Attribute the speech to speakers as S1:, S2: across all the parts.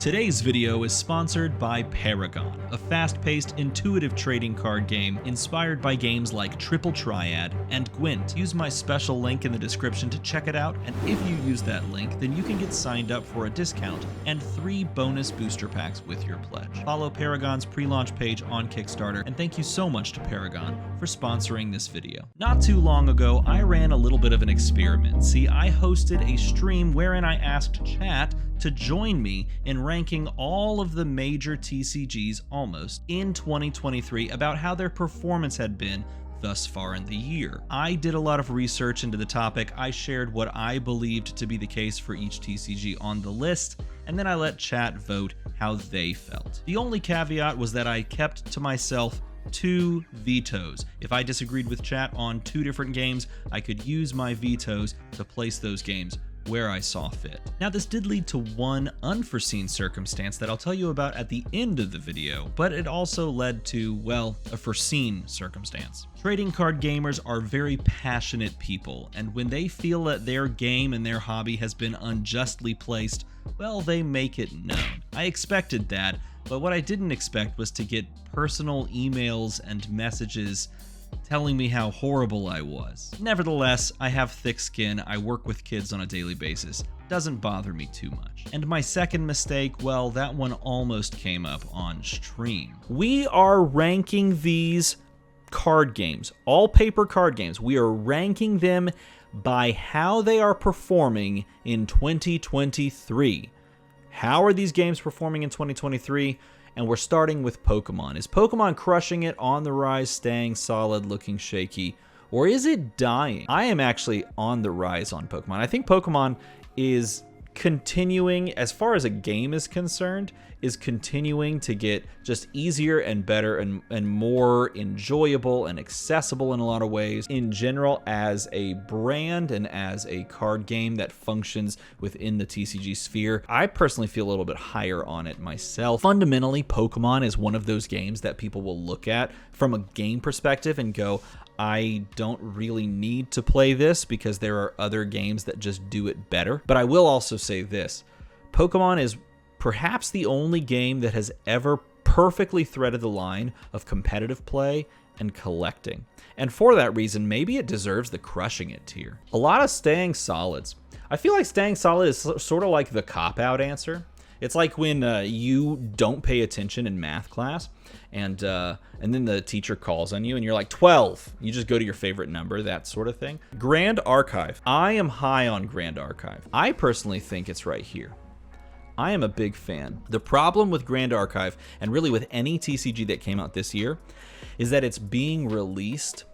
S1: Today's video is sponsored by Paragon, a fast-paced, intuitive trading card game inspired by games like Triple Triad and Gwent. Use my special link in the description to check it out, and if you use that link, then you can get signed up for a discount and 3 bonus booster packs with your pledge. Follow Paragon's pre-launch page on Kickstarter, and thank you so much to Paragon for sponsoring this video. Not too long ago, I ran a little bit of an experiment. See, I hosted a stream wherein I asked chat to join me in ranking all of the major TCGs almost in 2023 about how their performance had been thus far in the year. I did a lot of research into the topic. I shared what I believed to be the case for each TCG on the list, and then I let chat vote how they felt. The only caveat was that I kept to myself 2 vetoes. If I disagreed with chat on 2 different games, I could use my vetoes to place those games where I saw fit. Now, this did lead to one unforeseen circumstance that I'll tell you about at the end of the video, but it also led to, well, a foreseen circumstance. Trading card gamers are very passionate people, and when they feel that their game and their hobby has been unjustly placed, well, they make it known. I expected that, but what I didn't expect was to get personal emails and messages telling me how horrible I was. Nevertheless, I have thick skin, I work with kids on a daily basis. Doesn't bother me too much. And my second mistake, well, that one almost came up on stream. We are ranking these card games, all paper card games. We are ranking them by how they are performing in 2023. How are these games performing in 2023? And we're starting with Pokemon. Is Pokemon crushing it, on the rise, staying solid, looking shaky, or is it dying? I am actually on the rise on Pokemon. I think Pokemon is continuing, as far as a game is concerned, is continuing to get just easier and better and more enjoyable and accessible in a lot of ways. In general, as a brand and as a card game that functions within the TCG sphere, I personally feel a little bit higher on it myself. Fundamentally, Pokemon is one of those games that people will look at from a game perspective and go, I don't really need to play this because there are other games that just do it better. But I will also say this, Pokemon is perhaps the only game that has ever perfectly threaded the line of competitive play and collecting. And for that reason, maybe it deserves the crushing it tier. A lot of staying solids. I feel like staying solid is sort of like the cop-out answer. It's like when you don't pay attention in math class and then the teacher calls on you and you're like 12. You just go to your favorite number, that sort of thing. Grand Archive. I am high on Grand Archive. I personally think it's right here. I am a big fan. The problem with Grand Archive, and really with any TCG that came out this year, is that it's being released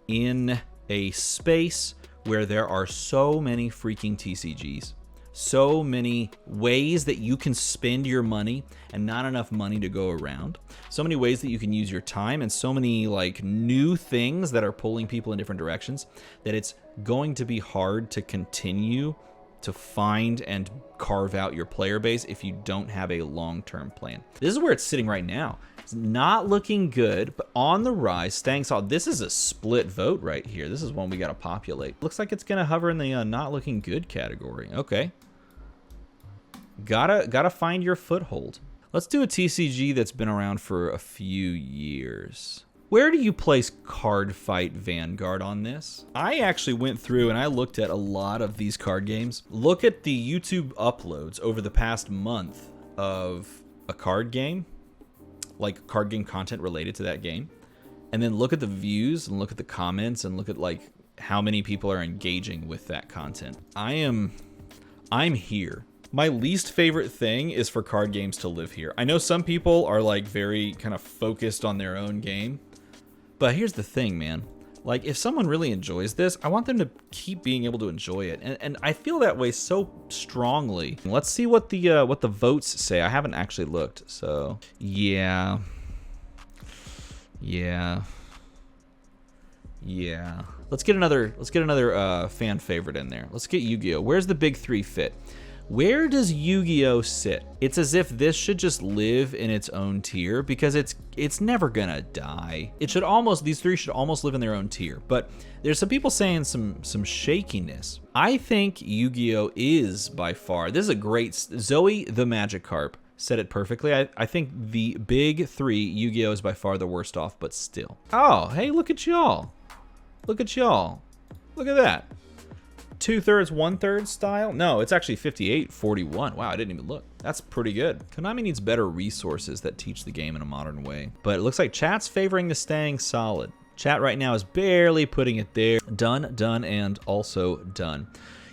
S1: in a space where there are so many freaking TCGs. So many ways that you can spend your money and not enough money to go around. So many ways that you can use your time and so many like new things that are pulling people in different directions that it's going to be hard to continue to find and carve out your player base if you don't have a long-term plan. This is where it's sitting right now. It's not looking good, but on the rise, staying solid. This is a split vote right here. This is one we gotta populate. Looks like it's gonna hover in the not looking good category. Okay. Gotta find your foothold. Let's do a TCG that's been around for a few years. Where do you place Card Fight Vanguard on this? I actually went through and I looked at a lot of these card games. Look at the YouTube uploads over the past month of a card game, like card game content related to that game, and then look at the views and look at the comments and look at like how many people are engaging with that content. I'm here. My least favorite thing is for card games to live here. I know some people are like very kind of focused on their own game, but here's the thing, man. Like, if someone really enjoys this, I want them to keep being able to enjoy it. And I feel that way so strongly. Let's see what the votes say. I haven't actually looked, so yeah. Let's get another fan favorite in there. Let's get Yu-Gi-Oh! Where's the big 3 fit? Where does Yu-Gi-Oh! Sit? It's as if this should just live in its own tier because it's never gonna die. It should almost, these 3 should almost live in their own tier, but there's some people saying some shakiness. I think Yu-Gi-Oh! Is by far, this is a great, Zoe the Magikarp said it perfectly. I think the big three, Yu-Gi-Oh! Is by far the worst off, but still. Oh, hey, look at y'all. Look at y'all. Look at that. 2/3, 1/3 style? No, it's actually 58-41. Wow, I didn't even look. That's pretty good. Konami needs better resources that teach the game in a modern way. But it looks like chat's favoring the staying solid. Chat right now is barely putting it there. Done, done, and also done.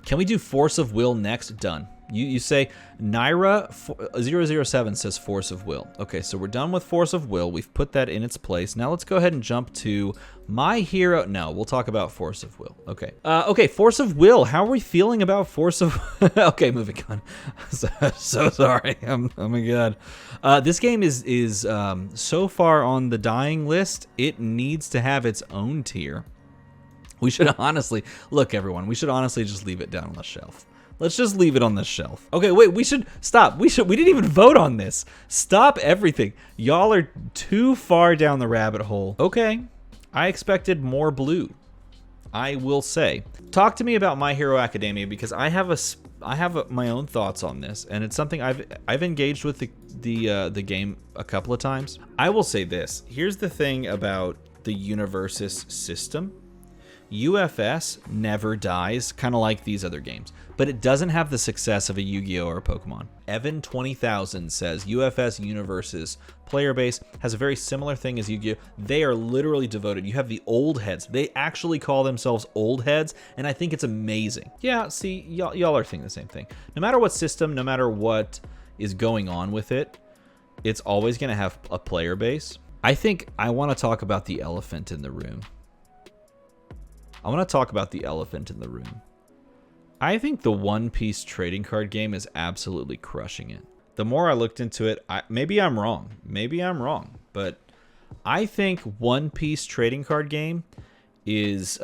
S1: Can we do Force of Will next? Done. You say Naira 007 says Force of Will. Okay, so we're done with Force of Will. We've put that in its place. Now let's go ahead and jump to My Hero. No, we'll talk about Force of Will. Okay. Okay, Force of Will. How are we feeling about Force of? Okay, moving on. So sorry. Oh my god. This game is so far on the dying list. It needs to have its own tier. We should honestly look, everyone. We should honestly just leave it down on the shelf. Let's just leave it on the shelf. Okay, wait, we should stop. We didn't even vote on this. Stop everything. Y'all are too far down the rabbit hole. Okay, I expected more blue. I will say. Talk to me about My Hero Academia, because I have my own thoughts on this, and it's something I've engaged with the game a couple of times. I will say this. Here's the thing about the Universus system. UFS never dies, kind of like these other games, but it doesn't have the success of a Yu-Gi-Oh! Or a Pokemon. Evan 20,000 says UFS Universus player base has a very similar thing as Yu-Gi-Oh! They are literally devoted. You have the old heads. They actually call themselves old heads, and I think it's amazing. Yeah, see, y'all are thinking the same thing. No matter what system, no matter what is going on with it, it's always going to have a player base. I think I want to talk about the elephant in the room. I want to talk about the elephant in the room. I think the One Piece trading card game is absolutely crushing it. The more I looked into it, maybe I'm wrong. Maybe I'm wrong. But I think One Piece trading card game is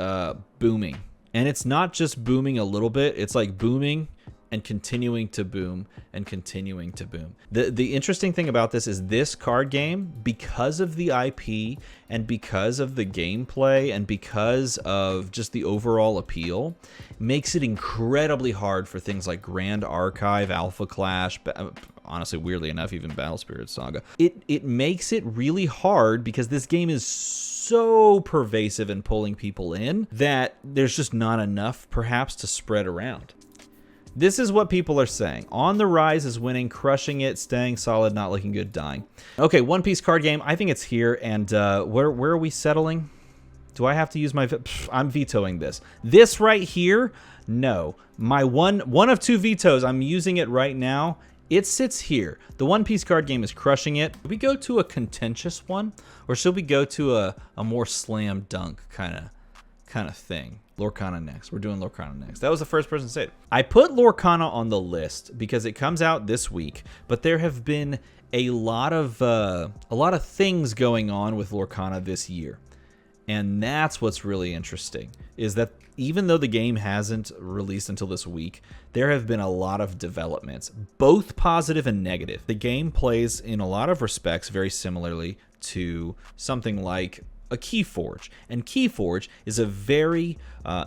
S1: booming. And it's not just booming a little bit. It's like booming and continuing to boom and continuing to boom. The interesting thing about this is this card game, because of the IP and because of the gameplay and because of just the overall appeal, makes it incredibly hard for things like Grand Archive, Alpha Clash, honestly, weirdly enough, even Battle Spirit Saga. It makes it really hard because this game is so pervasive in pulling people in that there's just not enough, perhaps, to spread around. This is what people are saying. On the rise is winning, crushing it, staying solid, not looking good, dying. Okay, One Piece card game. I think it's here. And where are we settling? Do I have to use my... I'm vetoing this. This right here, no. My one of two vetoes, I'm using it right now. It sits here. The One Piece card game is crushing it. Should we go to a contentious one? Or should we go to a more slam dunk kind of thing? Lorcana next. We're doing Lorcana next. That was the first person to say it. I put Lorcana on the list because it comes out this week, but there have been a lot of things going on with Lorcana this year. And that's what's really interesting, is that even though the game hasn't released until this week, there have been a lot of developments, both positive and negative. The game plays in a lot of respects very similarly to something like a Keyforge, and Keyforge is a very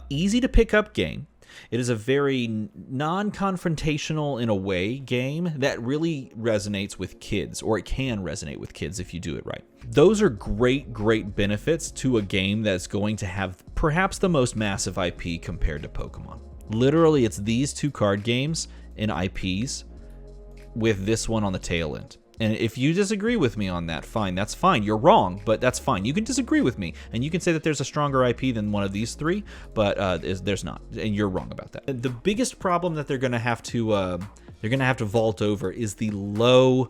S1: easy to pick up game. It is a very non-confrontational, in a way, game that really resonates with kids, or it can resonate with kids if you do it right. Those are great benefits to a game that's going to have perhaps the most massive IP compared to Pokemon. Literally, it's these two card games and IPs with this one on the tail end. And if you disagree with me on that, fine, that's fine. You're wrong, but that's fine. You can disagree with me, and you can say that there's a stronger IP than one of these three, but there's not, and you're wrong about that. The biggest problem that they're going to have to vault over is the low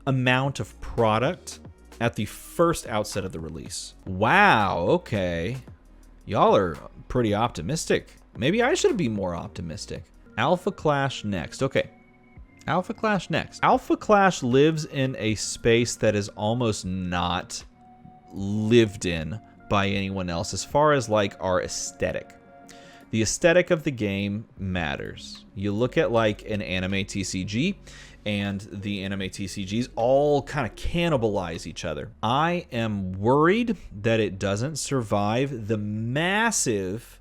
S1: amount of product at the first outset of the release. Wow, okay. Y'all are pretty optimistic. Maybe I should be more optimistic. Alpha Clash next. Okay. Alpha Clash next. Alpha Clash lives in a space that is almost not lived in by anyone else as far as like our aesthetic. The aesthetic of the game matters. You look at like an anime TCG, and the anime TCGs all kind of cannibalize each other. I am worried that it doesn't survive the massive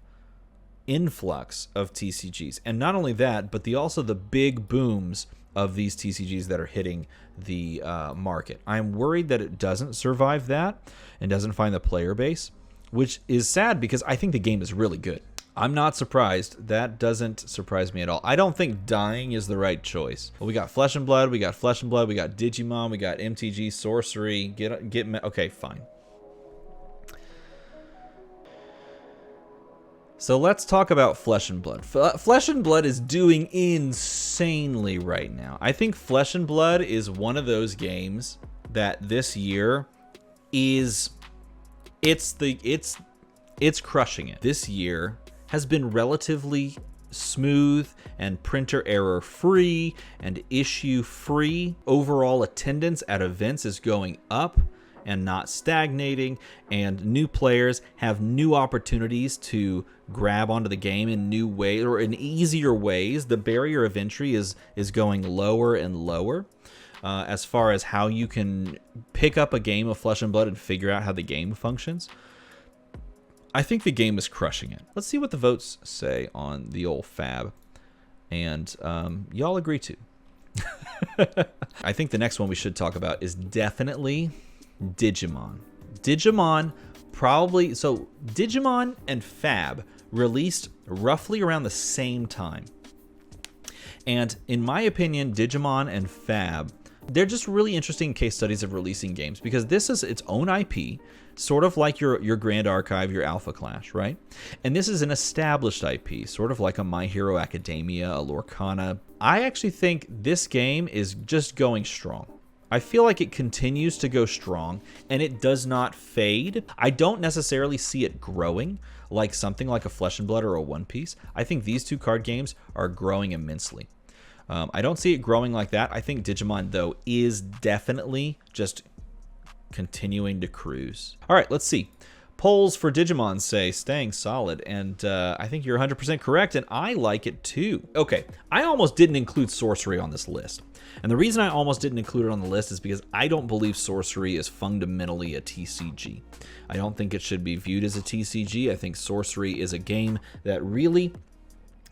S1: influx of TCGs, and not only that, but also the big booms
S2: of these TCGs that are hitting the market. I'm worried that it doesn't survive that and doesn't find the player base, which is sad because I think the game is really good. I'm not surprised. That doesn't surprise me at all. I don't think dying is the right choice. Well, we got Flesh and Blood, we got Digimon, we got MTG, Sorcery. Okay, fine. So let's talk about Flesh and Blood. Flesh and Blood is doing insanely right now. I think Flesh and Blood is one of those games that this year is it's crushing it. This year has been relatively smooth and printer error free and issue free. Overall attendance at events is going up and not stagnating, and new players have new opportunities to grab onto the game in new ways or in easier ways. The barrier of entry is going lower and lower as far as how you can pick up a game of Flesh and Blood and figure out how the game functions. I think the game is crushing it. Let's see what the votes say on the old Fab. And y'all agree too. I think the next one we should talk about is definitely Digimon. Digimon probably... So Digimon and Fab released roughly around the same time. And in my opinion, Digimon and Fab, they're just really interesting case studies of releasing games because this is its own IP, sort of like your Grand Archive, your Alpha Clash, right? And this is an established IP, sort of like a My Hero Academia, a Lorcana. I actually think this game is just going strong. I feel like it continues to go strong and it does not fade. I don't necessarily see it growing like something like a Flesh and Blood or a One Piece. I think these two card games are growing immensely. I don't see it growing like that. I think Digimon, though, is definitely just continuing to cruise. All right, let's see. Polls for Digimon say staying solid, and I think you're 100% correct, and I like it too. Okay, I almost didn't include Sorcery on this list. And the reason I almost didn't include it on the list is because I don't believe Sorcery is fundamentally a TCG. I don't think it should be viewed as a TCG. I think Sorcery is a game that really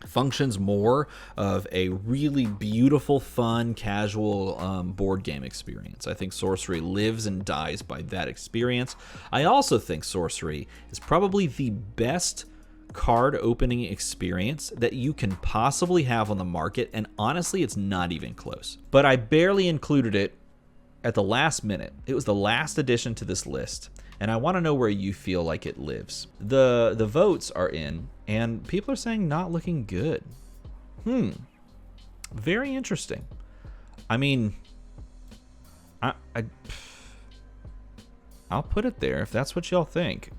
S2: functions more of a really beautiful, fun, casual board game experience. I think Sorcery lives and dies by that experience. I also think Sorcery is probably the best card opening experience that you can possibly have on the market, and honestly, it's not even close. But I barely included it at the last minute. It was the last addition to this list, and I want to know where you feel like it lives. The votes are in, and people are saying not looking good. Very interesting. I mean, I'll put it there if that's what y'all think.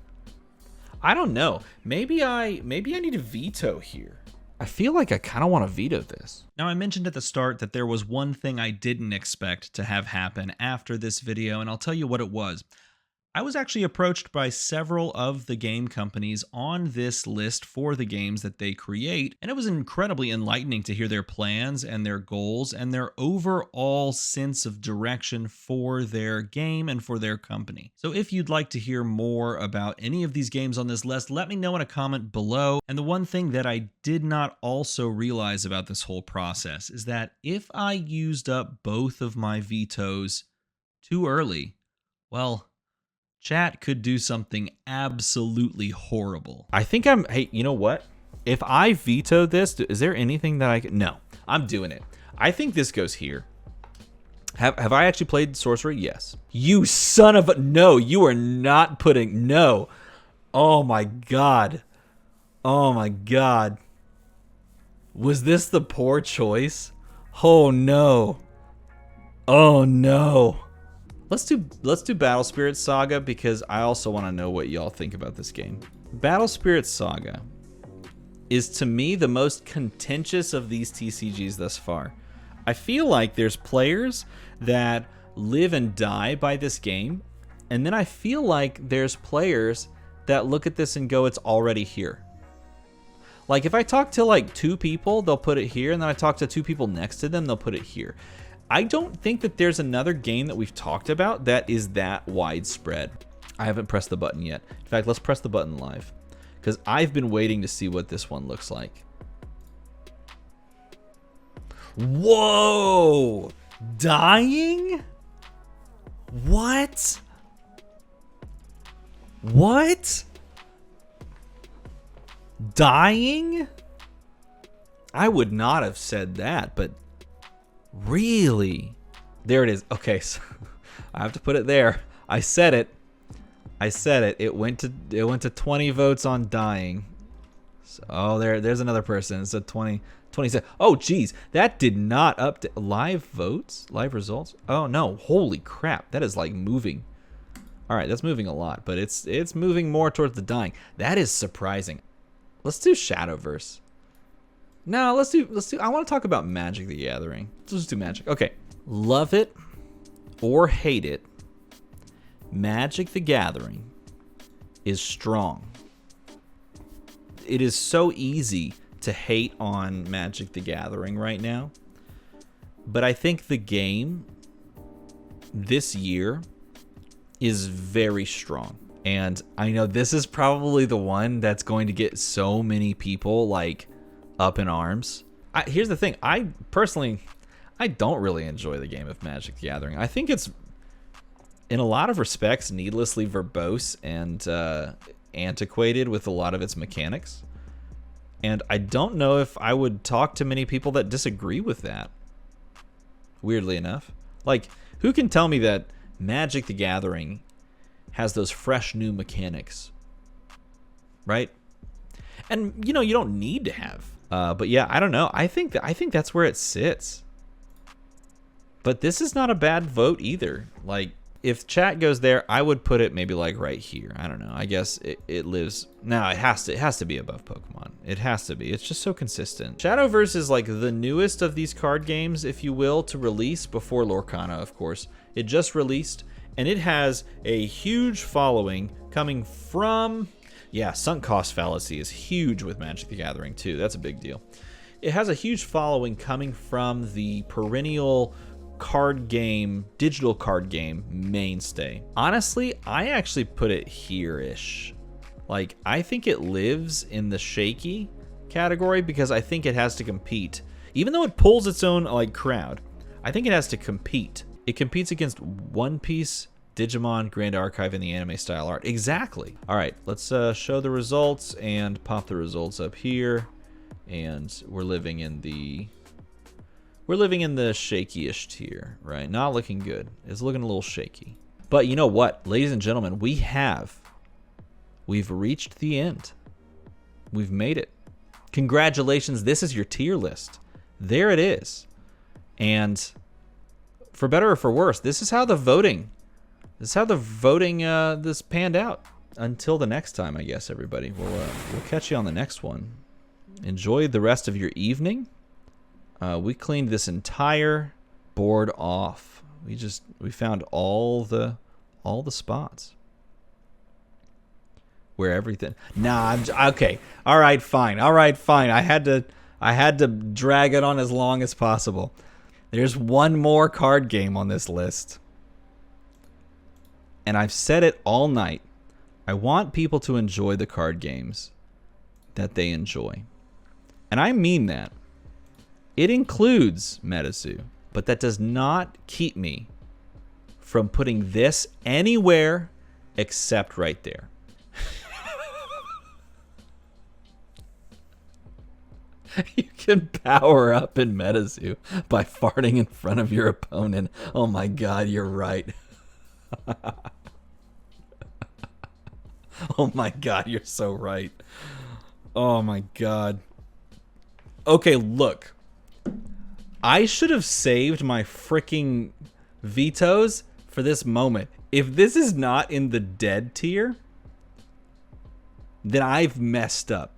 S2: I don't know. Maybe I need to veto here. I feel like I kind of want to veto this.
S1: Now, I mentioned at the start that there was one thing I didn't expect to have happen after this video, and I'll tell you what it was. I was actually approached by several of the game companies on this list for the games that they create, and it was incredibly enlightening to hear their plans and their goals and their overall sense of direction for their game and for their company. So if you'd like to hear more about any of these games on this list, let me know in a comment below. And the one thing that I did not also realize about this whole process is that if I used up both of my vetoes too early, well, chat could do something absolutely horrible.
S2: I think hey, you know what? If I veto this, is there anything that I can? No, I'm doing it. I think this goes here. Have I actually played Sorcery? Yes. You son of a, no, you are not putting, no. Oh my God. Oh my God. Was this the poor choice? Oh no. Oh no. Let's do Battle Spirit Saga because I also want to know what y'all think about this game. Battle Spirit Saga is to me the most contentious of these TCGs thus far. I feel like there's players that live and die by this game, and then I feel like there's players that look at this and go, it's already here. Like if I talk to like 2 people, they'll put it here, and then I talk to 2 people next to them, they'll put it here. I don't think that there's another game that we've talked about that is that widespread. I haven't pressed the button yet. In fact, let's press the button live because I've been waiting to see what this one looks like. Whoa! Dying? What? What? Dying? I would not have said that, but really? There it is. Okay, so I have to put it there. I said it. I said it. It went to 20 votes on dying. So, oh, there's another person. It's a 27. Oh, geez, that did not update. Live votes, live results. Oh no, holy crap, that is like moving. All right, that's moving a lot, but it's moving more towards the dying. That is surprising. Let's do Shadowverse. No, let's do. I want to talk about Magic the Gathering. Let's just do Magic. Okay, love it or hate it, Magic the Gathering is strong. It is so easy to hate on Magic the Gathering right now, but I think the game this year is very strong. And I know this is probably the one that's going to get so many people like up in arms. Here's the thing. I personally don't really enjoy the game of Magic the Gathering. I think it's, in a lot of respects, needlessly verbose and antiquated with a lot of its mechanics. And I don't know if I would talk to many people that disagree with that. Weirdly enough. Like, who can tell me that Magic the Gathering has those fresh new mechanics? Right? And, you know, you don't need to have. But yeah, I don't know. I think that's where it sits. But this is not a bad vote either. Like, if chat goes there, I would put it maybe like right here. I don't know. I guess it lives. No, it has to be above Pokemon. It has to be. It's just so consistent. Shadowverse is like the newest of these card games, if you will, to release before Lorcana, of course. It just released, and it has a huge following coming from, yeah, sunk cost fallacy is huge with Magic the Gathering too. That's a big deal. It has a huge following coming from the perennial card game, digital card game mainstay. Honestly, I actually put it here-ish. Like, I think it lives in the shaky category because I think it has to compete. Even though it pulls its own like crowd, I think it has to compete. It competes against One Piece, Digimon, Grand Archive, and the anime style art. Exactly. All right, let's show the results and pop the results up here. And we're living in the shaky-ish tier, right? Not looking good. It's looking a little shaky. But you know what, ladies and gentlemen, we've reached the end. We've made it. Congratulations, this is your tier list. There it is. And for better or for worse, this is how the voting this panned out. Until the next time, I guess, everybody. We'll catch you on the next one. Enjoy the rest of your evening. We cleaned this entire board off. We found all the spots where everything. Nah, okay. All right, fine. I had to drag it on as long as possible. There's one more card game on this list, and I've said it all night. I want people to enjoy the card games that they enjoy, and I mean that. It includes Metazoo, but that does not keep me from putting this anywhere except right there. You can power up in Metazoo by farting in front of your opponent. Oh my god, you're right. Oh my god, you're so right. Oh my god. Okay, look. I should have saved my freaking vetoes for this moment. If this is not in the dead tier, then I've messed up.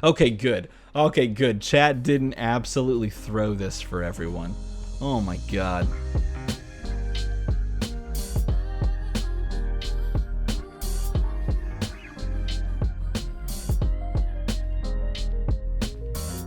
S2: Okay, good. Okay, good. Chat didn't absolutely throw this for everyone. Oh my god.